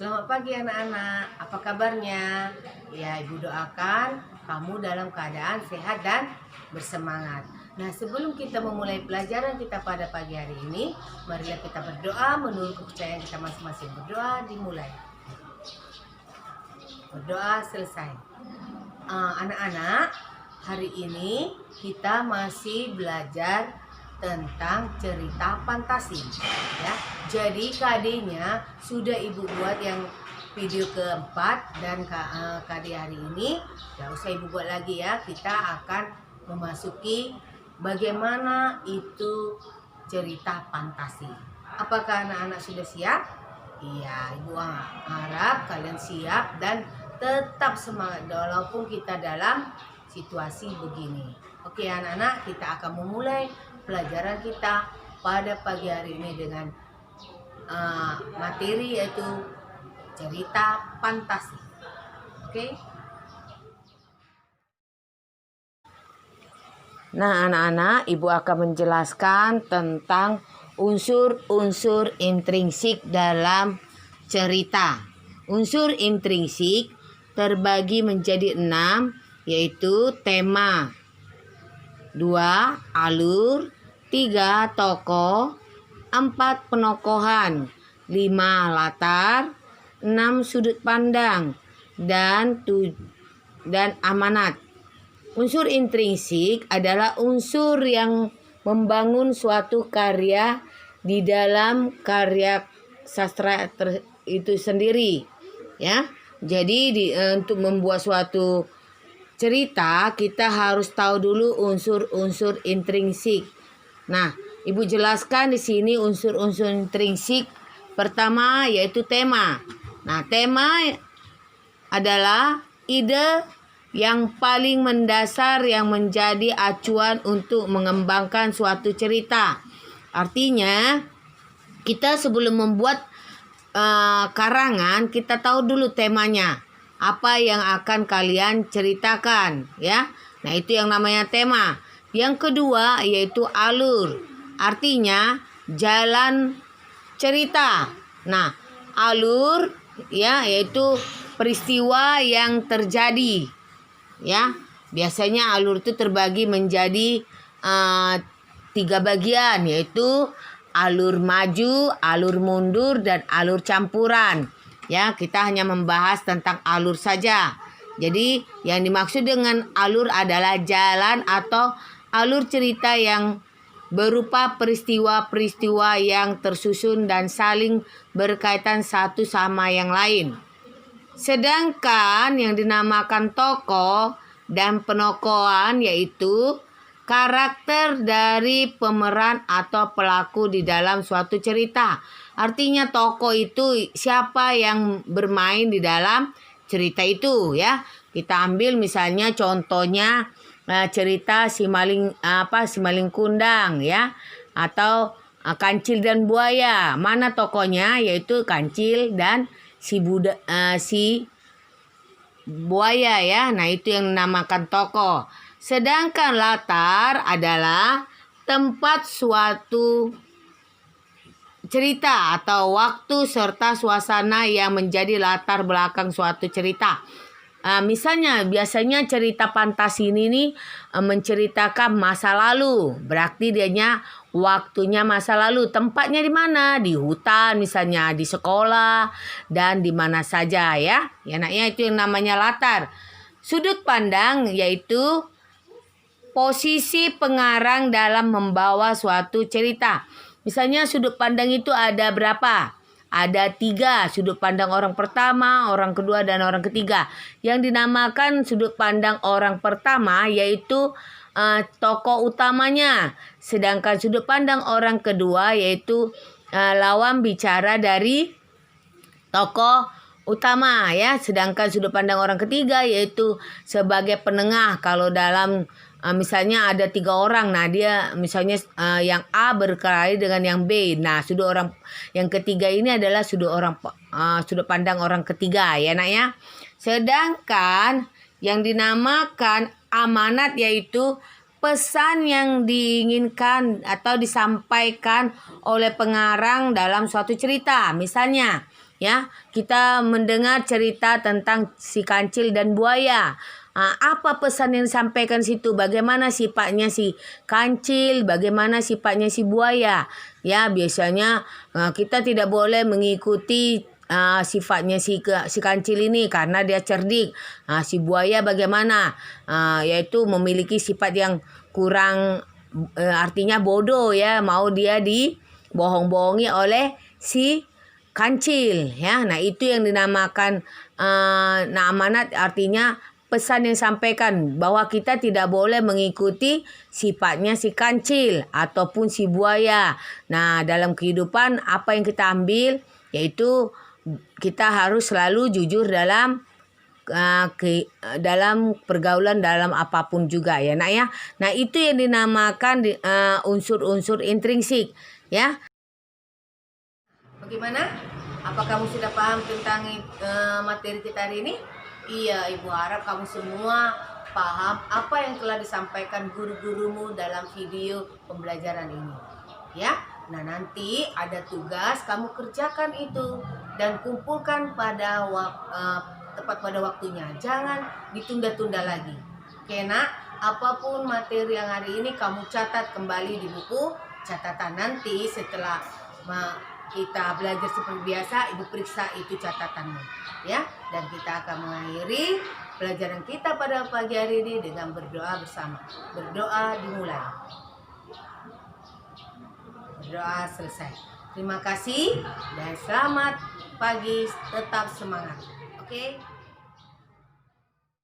Selamat pagi anak-anak, apa kabarnya? Ya, Ibu doakan kamu dalam keadaan sehat dan bersemangat. Nah, sebelum kita memulai pelajaran kita pada pagi hari ini, marilah kita berdoa menurut kepercayaan kita masing-masing. Berdoa dimulai. Berdoa selesai. Anak-anak, hari ini kita masih belajar tentang cerita fantasi ya. Jadi KD-nya sudah Ibu buat yang video keempat dan KD hari ini gak usah Ibu buat lagi ya. Kita akan memasuki bagaimana itu cerita fantasi. Apakah anak-anak sudah siap? Iya, Ibu harap kalian siap dan tetap semangat walaupun kita dalam situasi begini. Oke anak-anak, kita akan memulai pelajaran kita pada pagi hari ini dengan materi yaitu cerita fantasi. Oke? Nah anak-anak, Ibu akan menjelaskan tentang unsur-unsur intrinsik dalam cerita. Unsur intrinsik terbagi menjadi 6, yaitu tema, 2 alur, 3 tokoh, 4 penokohan, 5 latar, 6 sudut pandang, dan amanat. Unsur intrinsik adalah unsur yang membangun suatu karya di dalam karya sastra itu sendiri ya. Jadi untuk membuat suatu cerita kita harus tahu dulu unsur-unsur intrinsik. Nah, Ibu jelaskan di sini unsur-unsur intrinsik. Pertama yaitu tema. Nah, tema adalah ide yang paling mendasar yang menjadi acuan untuk mengembangkan suatu cerita. Artinya, kita sebelum membuat karangan, kita tahu dulu temanya. Apa yang akan kalian ceritakan ya. Nah, itu yang namanya tema. Yang kedua yaitu alur. Artinya jalan cerita. Nah, alur ya yaitu peristiwa yang terjadi. Ya, biasanya alur itu terbagi menjadi 3 bagian, yaitu alur maju, alur mundur, dan alur campuran. Ya, kita hanya membahas tentang alur saja. Jadi, yang dimaksud dengan alur adalah jalan atau alur cerita yang berupa peristiwa-peristiwa yang tersusun dan saling berkaitan satu sama yang lain. Sedangkan yang dinamakan tokoh dan penokohan yaitu karakter dari pemeran atau pelaku di dalam suatu cerita. Artinya tokoh itu siapa yang bermain di dalam cerita itu ya. Kita ambil misalnya contohnya cerita si maling kundang ya, atau Kancil dan Buaya. Mana tokohnya? Yaitu Kancil dan si buaya ya. Nah, itu yang dinamakan tokoh. Sedangkan latar adalah tempat suatu cerita atau waktu serta suasana yang menjadi latar belakang suatu cerita. Misalnya biasanya cerita fantasi ini nih menceritakan masa lalu. Berarti dianya waktunya masa lalu. Tempatnya di mana? Di hutan misalnya, di sekolah, dan di mana saja ya. Ya naknya itu yang namanya latar. Sudut pandang yaitu posisi pengarang dalam membawa suatu cerita. Misalnya sudut pandang itu ada berapa? Ada 3, sudut pandang orang pertama, orang kedua, dan orang ketiga. Yang dinamakan sudut pandang orang pertama yaitu tokoh utamanya. Sedangkan sudut pandang orang kedua yaitu lawan bicara dari tokoh utama ya. Sedangkan sudut pandang orang ketiga yaitu sebagai penengah. Kalau dalam misalnya ada 3 orang, nah dia misalnya yang A berkelahi dengan yang B. Nah, sudut orang yang ketiga ini adalah sudut pandang orang ketiga ya nak ya. Sedangkan yang dinamakan amanat yaitu pesan yang diinginkan atau disampaikan oleh pengarang dalam suatu cerita. Misalnya Ya, kita mendengar cerita tentang si kancil dan buaya. Apa pesan yang disampaikan situ? Bagaimana sifatnya si kancil? Bagaimana sifatnya si buaya? Ya, biasanya kita tidak boleh mengikuti sifatnya si kancil ini karena dia cerdik. Si buaya bagaimana? Yaitu memiliki sifat yang kurang, artinya bodoh ya, mau dia dibohong-bohongi oleh si kancil ya. Nah, itu yang dinamakan amanat, artinya pesan yang sampaikan bahwa kita tidak boleh mengikuti sifatnya si kancil ataupun si buaya. Nah, dalam kehidupan apa yang kita ambil yaitu kita harus selalu jujur dalam dalam pergaulan, dalam apapun juga ya nak ya. Nah, itu yang dinamakan unsur-unsur intrinsik ya. Bagaimana? Apa kamu sudah paham tentang materi kita hari ini? Iya, Ibu harap kamu semua paham apa yang telah disampaikan guru-gurumu dalam video pembelajaran ini. Ya, nah nanti ada tugas kamu kerjakan itu dan kumpulkan tepat pada waktunya. Jangan ditunda-tunda lagi. Oke nak, apapun materi yang hari ini kamu catat kembali di buku catatan. Nanti setelah kita belajar seperti biasa, Ibu periksa itu catatanmu ya. Dan kita akan mengakhiri pelajaran kita pada pagi hari ini dengan berdoa bersama. Berdoa dimulai, berdoa selesai. Terima kasih dan selamat pagi, tetap semangat. Oke.